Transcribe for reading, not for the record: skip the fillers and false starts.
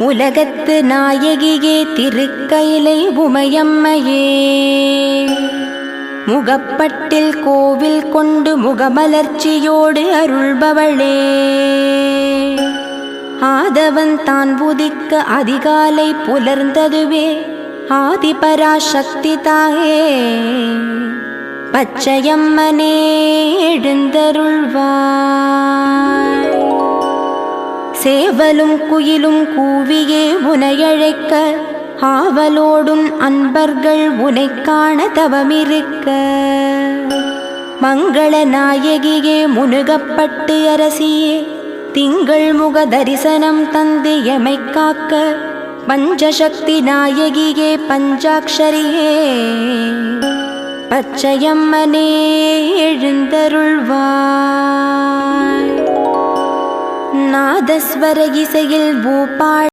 உலகத்து நாயகியே திருக்கயிலை உமையம்மையே. முகப்பட்டில் கோவில் கொண்டு முகமலர்ச்சியோடு அருள்பவளே. ஆதவன் தான் உதிக்க அதிகாலை புலர்ந்ததுவே ஆதிபராசக்தி தாயே. பச்சையம்மனே எழுந்தருள்வாய். சேவலும் குயிலும் கூவியே உனையழைக்க ஆவலோடும் அன்பர்கள் உனை காண தவமிருக்க. மங்கள நாயகியே முனுகப்பட்டு அரசியே திங்கள் முக தரிசனம் தந்து எமை காக்க. பஞ்சசக்தி நாயகியே பஞ்சாட்சரியே பச்சையம்மனே எழுந்தருள்வாய். நாதஸ்வர இசையில் பூபாள்